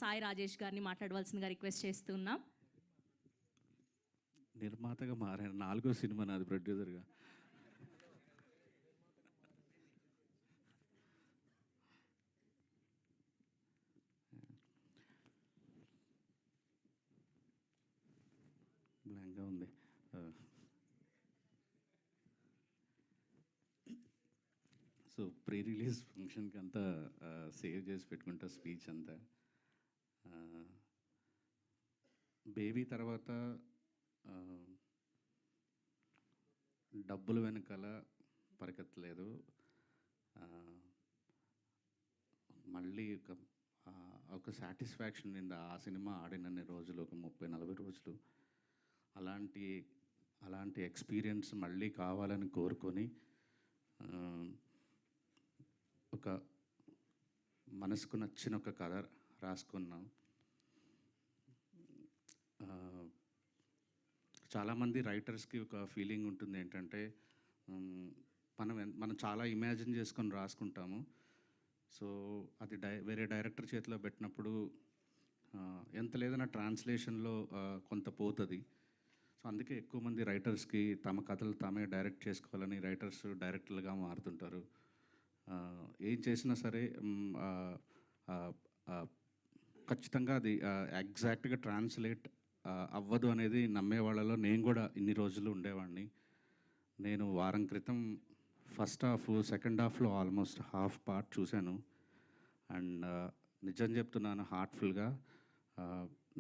సాయి రాజేష్ గారిని మాట్లాడవలసిందిగా రిక్వెస్ట్ చేస్తున్నాం. నిర్మాతగా మారాను, 4వ సినిమా నాది ప్రొడ్యూసర్గా. బ్లాంక్గా ఉంది. సో ప్రీ రిలీజ్ ఫంక్షన్కి అంతా సేవ్ చేసి పెట్టుకుంటా స్పీచ్ అంతా. బేబీ తర్వాత డబ్బులు వెనకాల పరిగెత్తలేదు. మళ్ళీ ఒక సాటిస్ఫాక్షన్ ఉంది ఆ సినిమా ఆడినన్ని రోజులు, ఒక 30-40 రోజులు. అలాంటి ఎక్స్పీరియన్స్ మళ్ళీ కావాలని కోరుకొని ఒక మనసుకు నచ్చిన ఒక కథ రాసుకున్నాం. చాలామంది రైటర్స్కి ఒక ఫీలింగ్ ఉంటుంది ఏంటంటే, మనం చాలా ఇమాజిన్ చేసుకొని రాసుకుంటాము. సో అది వేరే డైరెక్టర్ చేతిలో పెట్టినప్పుడు ఎంత లేదన్నా ట్రాన్స్లేషన్లో కొంత పోతుంది. సో అందుకే ఎక్కువ మంది రైటర్స్కి తమ కథలు తామే డైరెక్ట్ చేసుకోవాలని రైటర్స్ డైరెక్టర్లుగా మారుతుంటారు. ఏం చేసినా సరే ఖచ్చితంగా అది ఎగ్జాక్ట్గా ట్రాన్స్లేట్ అవ్వదు అనేది నమ్మే వాళ్ళలో నేను కూడా ఇన్ని రోజులు ఉండేవాడిని. నేను వారం క్రితం ఫస్ట్ హాఫ్, సెకండ్ హాఫ్లో ఆల్మోస్ట్ హాఫ్ పార్ట్ చూశాను. అండ్ నిజం చెప్తున్నాను హార్ట్ఫుల్గా,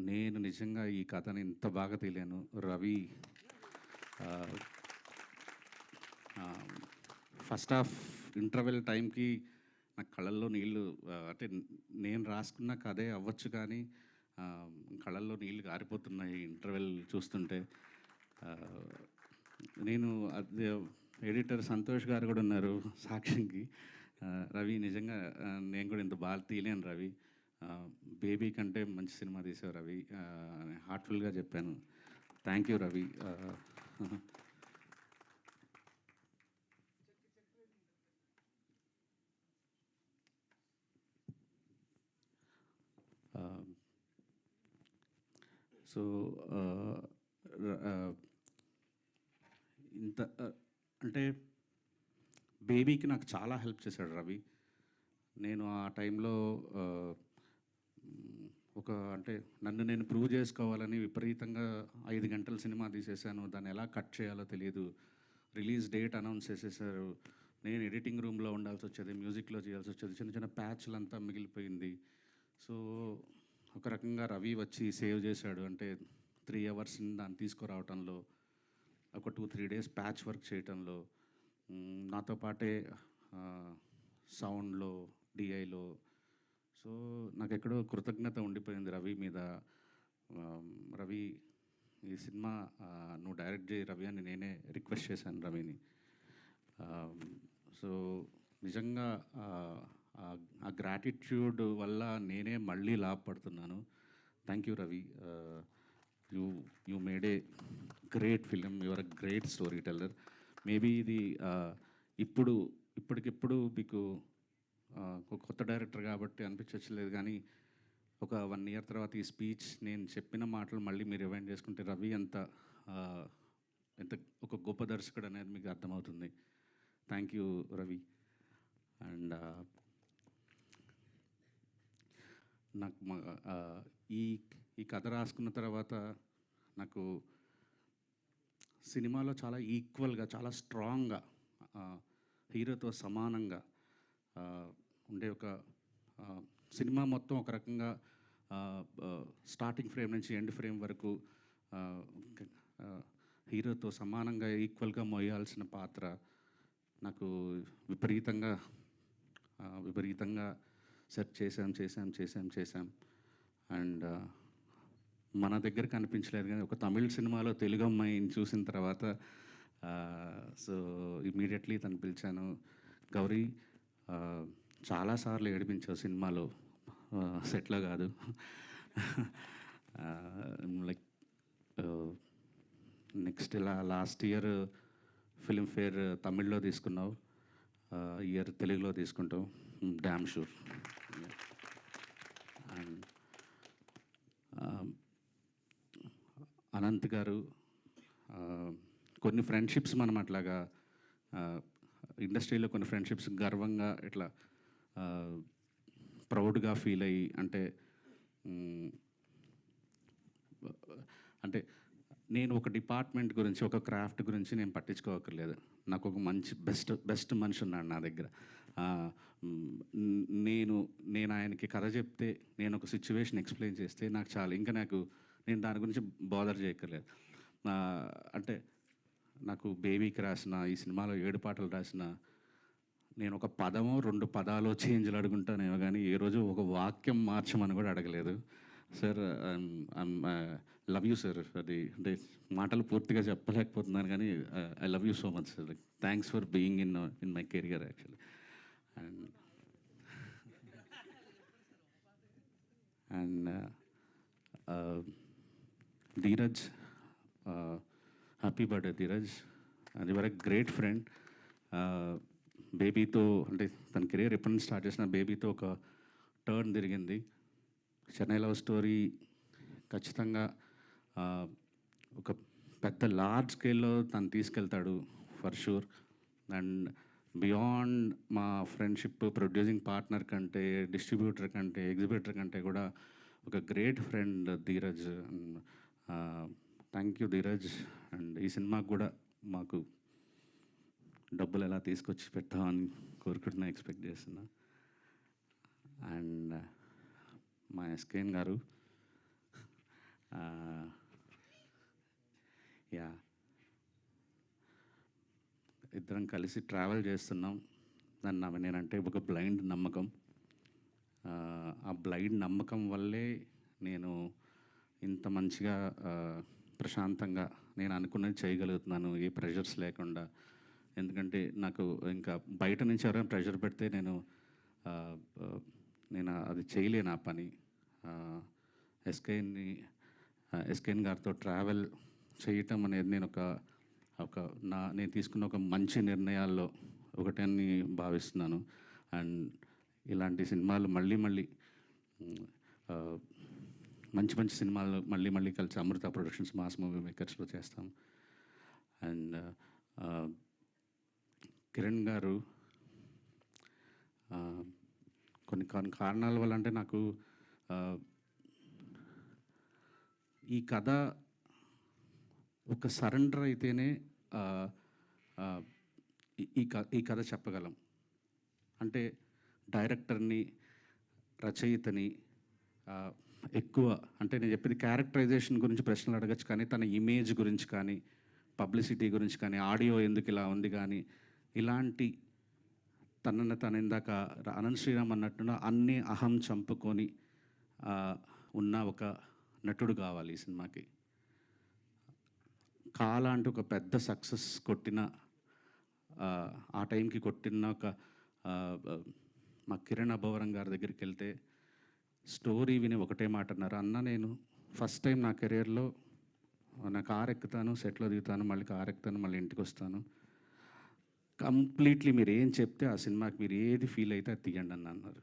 నేను నిజంగా ఈ కథని ఇంత బాగా తెలియను. రవి ఫస్ట్ హాఫ్ ఇంటర్వెల్ టైంకి నా కళ్ళల్లో నీళ్ళు, అంటే నేను రాసుకున్న కథే అవ్వచ్చు కానీ కళ్ళల్లో నీళ్ళు గారిపోతున్నాయి ఇంటర్వెల్ చూస్తుంటే. నేను అది ఎడిటర్ సంతోష్ గారు కూడా ఉన్నారు సాక్ష్యంకి. రవి నిజంగా నేను కూడా ఇంత బాగా తీయలేను రవి, బేబీ కంటే మంచి సినిమా తీసావు రవి, హార్ట్ఫుల్గా చెప్పాను. Thank you Ravi. సో ఇంత అంటే బేబీకి నాకు చాలా హెల్ప్ చేశాడు రవి. నేను ఆ టైంలో అంటే నన్ను నేను ప్రూవ్ చేసుకోవాలని విపరీతంగా 5 గంటల సినిమా తీసేశాను. దాన్ని ఎలా కట్ చేయాలో తెలియదు. రిలీజ్ డేట్ అనౌన్స్ చేసేసారు. నేను ఎడిటింగ్ రూమ్లో ఉండాల్సి వచ్చేది, మ్యూజిక్లో చేయాల్సి వచ్చేది, చిన్న చిన్న ప్యాచ్లంతా మిగిలిపోయింది. సో ఒక రకంగా రవి వచ్చి సేవ్ చేశాడు. అంటే 3 అవర్స్ దాన్ని తీసుకురావటంలో, ఒక 2-3 డేస్ ప్యాచ్ వర్క్ చేయటంలో, నాతో పాటే సౌండ్లో, డిఐలో. సో నాకు ఎక్కడో కృతజ్ఞత ఉండిపోయింది రవి మీద. రవి ఈ సినిమా నువ్వు డైరెక్ట్ చేయి రవి అని నేనే రిక్వెస్ట్ చేశాను రవిని. సో నిజంగా ఆ గ్రాటిట్యూడ్ వల్ల నేనే మళ్ళీ లాభపడుతున్నాను. Thank you Ravi. You made a great film, your a great storyteller. Maybe ఇది ఇప్పటికిప్పుడు మీకు ఒక కొత్త డైరెక్టర్ కాబట్టి అనిపించలేదు, కానీ ఒక 1 ఇయర్ తర్వాత ఈ స్పీచ్ నేను చెప్పిన మాటలు మళ్ళీ మీరు రివైండ్ చేసుకుంటే రవి ఎంత ఒక గొప్ప దర్శకుడు అనేది మీకు అర్థమవుతుంది. Thank you Ravi. అండ్ నాకు ఈ కథ రాసుకున్న తర్వాత నాకు సినిమాలో చాలా ఈక్వల్గా, చాలా స్ట్రాంగ్గా, హీరోతో సమానంగా ఉండే ఒక సినిమా మొత్తం ఒక రకంగా స్టార్టింగ్ ఫ్రేమ్ నుంచి ఎండ్ ఫ్రేమ్ వరకు హీరోతో సమానంగా ఈక్వల్గా మోయాల్సిన పాత్ర నాకు విపరీతంగా సెర్చ్ చేశాం. అండ్ మన దగ్గర కనిపించలేదు, కానీ ఒక తమిళ్ సినిమాలో తెలుగు అమ్మాయిని చూసిన తర్వాత సో ఇమీడియట్లీ తను పిలిచాను. గౌరీ, చాలాసార్లు ఏడిపించావు సినిమాలో, సెట్లో కాదు. లైక్ నెక్స్ట్ ఇలా లాస్ట్ ఇయర్ ఫిల్మ్ఫేర్ తమిళ్లో తీసుకున్నావు, ఇయర్ తెలుగులో తీసుకుంటావు, డ్యామ్ షూర్. అండ్ అనంత్ గారు, ఆ, కొన్ని ఫ్రెండ్షిప్స్ మనం అట్లాగా ఇండస్ట్రీలో కొన్ని ఫ్రెండ్షిప్స్ గర్వంగా ఇట్లా ప్రౌడ్గా ఫీల్ అయ్యి మ్, అంటే నేను ఒక డిపార్ట్మెంట్ గురించి ఒక క్రాఫ్ట్ గురించి నేను పట్టించుకోకర్లేదు. నాకు ఒక మంచి బెస్ట్ మనిషి ఉన్నాడు నా దగ్గర. ఆ, నేను నేను ఆయనకి కథ చెప్తే, నేను ఒక సిచ్యువేషన్ ఎక్స్ప్లెయిన్ చేస్తే నాకు చాలు. ఇంకా నేను దాని గురించి బాదర్ చేయక్కర్లేదు. ఆ, అంటే నాకు బేబీకి రాసిన, ఈ సినిమాలో 7 పాటలు రాసిన, నేను ఒక పదమో 2 పదాలో చేంజ్లు అడుగుంటానేమో కానీ ఏ రోజు ఒక వాక్యం మార్చమని కూడా అడగలేదు. Sir, love you sir. అది అంటే మాటలు పూర్తిగా చెప్పలేకపోతున్నాను కానీ I love you so much sir. Thanks for being in my career actually. And and Dheeraj, happy birthday Dheeraj. అది వరకు గ్రేట్ ఫ్రెండ్. బేబీతో అంటే తన కెరీర్ ఎప్పటి నుంచి స్టార్ట్ చేసిన బేబీతో ఒక టర్న్ తిరిగింది. చెన్నై లవ్ స్టోరీ ఖచ్చితంగా ఒక పెద్ద లార్జ్ స్కేల్లో తను తీసుకెళ్తాడు ఫర్ షూర్. అండ్ బియాండ్ మా ఫ్రెండ్షిప్, ప్రొడ్యూసింగ్ పార్ట్నర్ కంటే, డిస్ట్రిబ్యూటర్ కంటే, ఎగ్జిబిటర్ కంటే కూడా ఒక great friend Dheeraj. Thank you Dheeraj. And ఈ సినిమాకి కూడా మాకు డబ్బులు ఎలా తీసుకొచ్చి పెట్టామని కోరుకుంటున్నా, ఎక్స్పెక్ట్ చేస్తున్నా. అండ్ మా ఎస్కేఎన్ గారు, యా, ఇద్దరం కలిసి ట్రావెల్ చేస్తున్నాం. నేనంటే ఒక బ్లైండ్ నమ్మకం. ఆ బ్లైండ్ నమ్మకం వల్లే నేను ఇంత మంచిగా ప్రశాంతంగా నేను అనుకున్నది చేయగలుగుతున్నాను, ఏ ప్రెషర్స్ లేకుండా. ఎందుకంటే నాకు ఇంకా బయట నుంచి ఎవరైనా ప్రెషర్ పెడితే నేను అది చేయలేను ఆ పని. ఎస్కేఎన్ గారితో ట్రావెల్ చేయటం అనేది నేను తీసుకున్న ఒక మంచి నిర్ణయాల్లో ఒకటని భావిస్తున్నాను. అండ్ ఇలాంటి సినిమాలు మళ్ళీ మంచి సినిమాలు మళ్ళీ కలిసి అమృత ప్రొడక్షన్స్, మాస్ మూవీ మేకర్స్లో చేస్తాం. అండ్ కిరణ్ గారు, కొన్ని కారణాల వల్ల అంటే నాకు ఈ కథ ఒక సరెండర్ అయితేనే ఈ కథ చెప్పగలం. అంటే డైరెక్టర్ని, రచయితని ఎక్కువ అంటే నేను చెప్పేది క్యారెక్టరైజేషన్ గురించి ప్రశ్నలు అడగచ్చు, కానీ తన ఇమేజ్ గురించి కానీ, పబ్లిసిటీ గురించి కానీ, ఆడియో ఎందుకు ఇలా ఉంది కానీ, ఇలాంటి తను ఇందాక అనంత్ శ్రీరామ్ అన్నట్టుగా అన్ని అహం చంపుకొని ఉన్న ఒక నటుడు కావాలి ఈ సినిమాకి. కాలా అంటే ఒక పెద్ద సక్సెస్ కొట్టిన, ఆ టైంకి కొట్టిన మా కిరణ్ అబ్బవరం గారి దగ్గరికి వెళ్తే స్టోరీ విని ఒకటే మాట అన్నారు, అన్న నేను ఫస్ట్ టైం నా కెరియర్లో నా కారు ఎక్కుతాను, సెట్లో దిగుతాను, మళ్ళీ కారు ఎక్కుతాను, మళ్ళీ ఇంటికి వస్తాను, కంప్లీట్లీ మీరు ఏం చెప్తే ఆ సినిమాకి మీరు ఏది ఫీల్ అయితే అది తీయండి అని అన్నారు.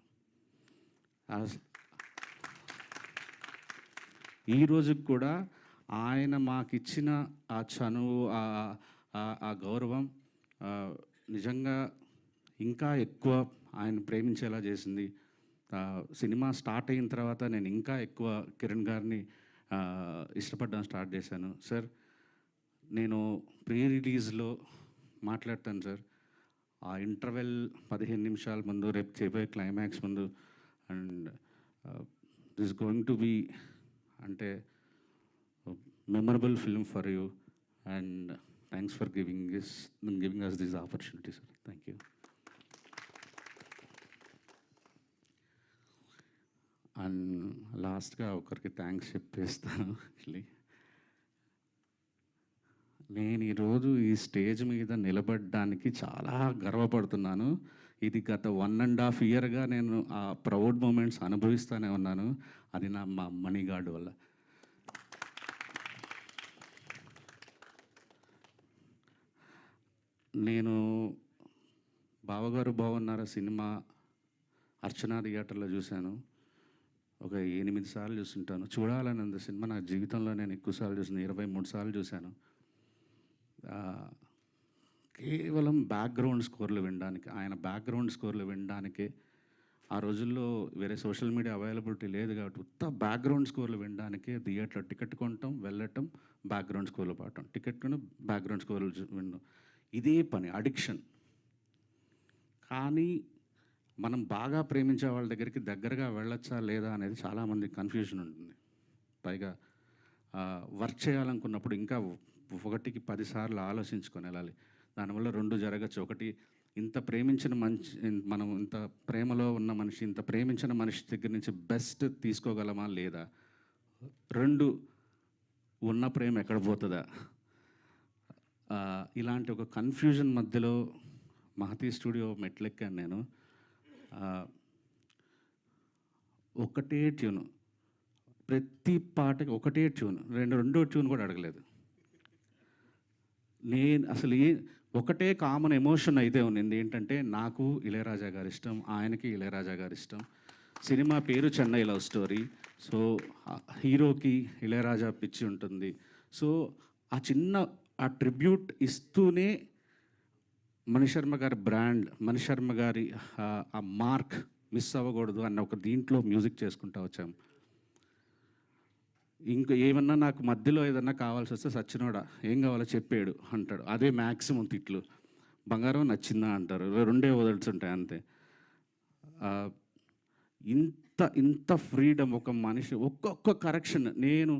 ఈ రోజుకి కూడా ఆయన మాకిచ్చిన ఆ చనువు, ఆ గౌరవం నిజంగా ఇంకా ఎక్కువ ఆయన ప్రేమించేలా చేసింది. సినిమా స్టార్ట్ అయిన తర్వాత నేను ఇంకా ఎక్కువ కిరణ్ గారిని ఇష్టపడడం స్టార్ట్ చేశాను. సార్, నేను ప్రీ రిలీజ్లో మాట్లాడతాను సార్, ఆ ఇంటర్వెల్ 15 నిమిషాల ముందు, రేపు చేయబోయే క్లైమాక్స్ ముందు, and this going to be అంటే memorable film for you, and thanks for giving us this opportunity sir. Thank you. And లాస్ట్గా ఒకరికి థ్యాంక్స్ చెప్పేస్తాను. యాక్చువల్లీ నేను ఈరోజు ఈ స్టేజ్ మీద నిలబడడానికి చాలా గర్వపడుతున్నాను. ఇది గత 1.5 ఇయర్గా నేను ఆ ప్రౌడ్ మూమెంట్స్ అనుభవిస్తూనే ఉన్నాను. అది మా మణిగాడు వల్ల. నేను బావగారు బాగున్నారా సినిమా అర్చనా థియేటర్లో చూశాను. ఒక 8 సార్లు చూస్తుంటాను. చూడాలని ఉంది సినిమా. నా జీవితంలో నేను ఎక్కువ సార్లు చూసింది 23 సార్లు చూశాను. కేవలం బ్యాక్గ్రౌండ్ స్కోర్లు వినడానికి, ఆయన బ్యాక్గ్రౌండ్ స్కోర్లు వినడానికే. ఆ రోజుల్లో వేరే సోషల్ మీడియా అవైలబిలిటీ లేదు కాబట్టి ఉత్త బ్యాక్గ్రౌండ్ స్కోర్లు వినడానికే థియేటర్లో టికెట్ కొనటం, వెళ్ళటం, బ్యాక్గ్రౌండ్ స్కోర్లు పాడటం, టికెట్ కొని బ్యాక్గ్రౌండ్ స్కోర్లు వినడం, ఇదే పని, అడిక్షన్. కానీ మనం బాగా ప్రేమించే వాళ్ళ దగ్గరగా వెళ్ళొచ్చా లేదా అనేది చాలామంది కన్ఫ్యూజన్ ఉంటుంది. పైగా వర్క్ చేయాలనుకున్నప్పుడు ఇంకా 1కి 10 సార్లు ఆలోచించుకొని వెళ్ళాలి. దానివల్ల 2 జరగచ్చు. ఒకటి, ఇంత ప్రేమించిన మనం ఇంత ప్రేమలో ఉన్న మనిషి, ఇంత ప్రేమించిన మనిషి దగ్గర నుంచి బెస్ట్ తీసుకోగలమా లేదా? 2, ఉన్న ప్రేమ ఎక్కడ పోతుందా? ఇలాంటి ఒక కన్ఫ్యూజన్ మధ్యలో మహతి స్టూడియో మెట్లెక్కాను నేను. ఒకటే ట్యూను, ప్రతి పాటకి ఒకటే ట్యూన్, రెండో ట్యూన్ కూడా అడగలేదు. నేను అసలు ఒకటే కామన్ ఎమోషన్ అయితే ఉన్నింది. ఏంటంటే నాకు ఇళయరాజా గారి ఇష్టం, ఆయనకి ఇళయరాజా గారి ఇష్టం. సినిమా పేరు చెన్నై లవ్ స్టోరీ. సో హీరోకి ఇళయరాజా పిచ్చి ఉంటుంది. సో ఆ ట్రిబ్యూట్ ఇస్తూనే మణిశర్మ గారి బ్రాండ్, మణిశర్మ గారి ఆ మార్క్ మిస్ అవ్వకూడదు అన్న ఒక దీంట్లో మ్యూజిక్ చేసుకుంటూ వచ్చాము. ఇంకా ఏమన్నా నాకు మధ్యలో ఏదన్నా కావాల్సి వస్తే సచ్చినోడా ఏం కావాలో చెప్పాడు అంటాడు. అదే మ్యాక్సిమం తిట్లు. బంగారం నచ్చిందా అంటారు, 2 వదులుతుంటాయి అంతే. ఇంత ఫ్రీడమ్ ఒక మనిషి, ఒక్కొక్క కరెక్షన్ నేను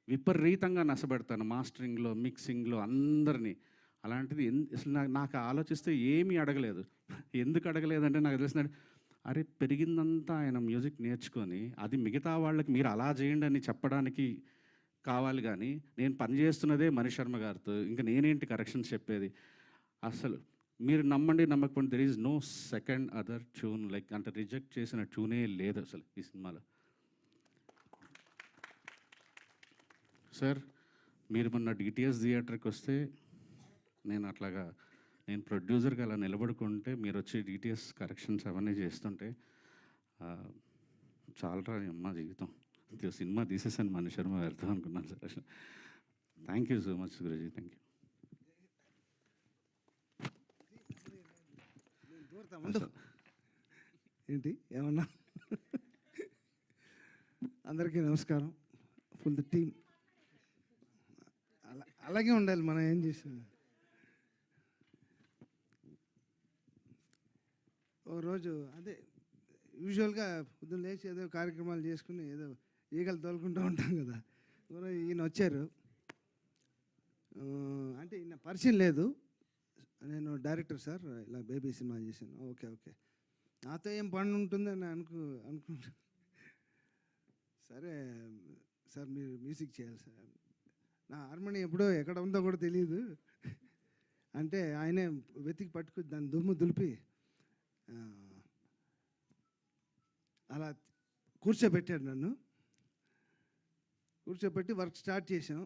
విపరీతంగా నష్టపెడతాను మాస్టరింగ్లో, మిక్సింగ్లో అందరినీ. అలాంటిది అసలు నాకు ఆలోచిస్తే ఏమీ అడగలేదు. ఎందుకు అడగలేదంటే నాకు తెలిసిన, అరే పెరిగిందంతా ఆయన మ్యూజిక్ నేర్చుకొని అది మిగతా వాళ్ళకి మీరు అలా చేయండి అని చెప్పడానికి కావాలి. కానీ నేను పనిచేస్తున్నదే మణిశర్మ గారితో, ఇంకా నేనేంటి కరెక్షన్స్ చెప్పేది? అసలు మీరు నమ్మండి నమ్మకపోండి, there is no second other tune like, అంటే రిజెక్ట్ చేసిన ట్యూనే లేదు అసలు ఈ సినిమాలో. సార్ మీరు మొన్న డిటిఎస్ థియేటర్కి వస్తే నేను ప్రొడ్యూసర్గా అలా నిలబడుకుంటే మీరు వచ్చి డిటిఎస్ కరెక్షన్స్ అవన్నీ చేస్తుంటే చాలా అమ్మ జీవితం, సినిమా తీసేసాను మణిశర్మ గారితో అనుకున్నాను సార్. అసలు thank you so much Guruji, thank you. ఏంటి ఏమన్నా? అందరికీ నమస్కారం. ఫుల్ ద టీమ్ అలాగే ఉండాలి, మనం ఏం చేసాం. ఓ రోజు అదే యూజువల్గా పొద్దున్న లేచి ఏదో కార్యక్రమాలు చేసుకుని ఏదో ఈగలు తోలుకుంటూ ఉంటాం కదా. ఈయన వచ్చారు. అంటే ఈయన పరిచయం లేదు, నేను డైరెక్టర్ సార్, ఇలా బేబీ సినిమా చేశాను. ఓకే ఓకే, నాతో ఏం పని ఉంటుందని అనుకుంటా. సరే సార్ మీరు మ్యూజిక్ చేయాలి సార్, నా హార్మోని ఎప్పుడో ఎక్కడ ఉందో కూడా తెలియదు అంటే ఆయనే వెతికి పట్టుకు దాన్ని దుమ్ము దులిపి అలా కూర్చోబెట్టాడు. నన్ను కూర్చోబెట్టి వర్క్ స్టార్ట్ చేసాం.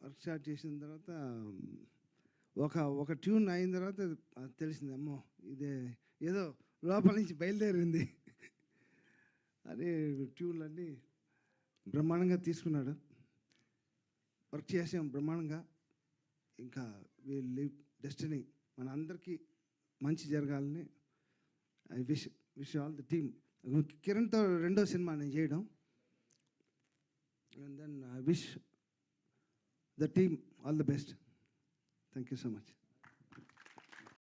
వర్క్ స్టార్ట్ చేసిన తర్వాత ఒక ట్యూన్ అయిన తర్వాత తెలిసింది, అమ్మో ఇదే ఏదో లోపల నుంచి బయలుదేరింది. అదే ట్యూన్లన్నీ బ్రహ్మాండంగా తీసుకున్నాడు. వర్క్ చేసాం బ్రహ్మాండంగా. ఇంకా విల్ లివ్ డెస్టినీ, మన అందరికీ మంచి జరగాలని I wish all the team. కిరణ్తో 2వ సినిమా నేను చేయడం. And then I wish the team all the best. Thank you so much.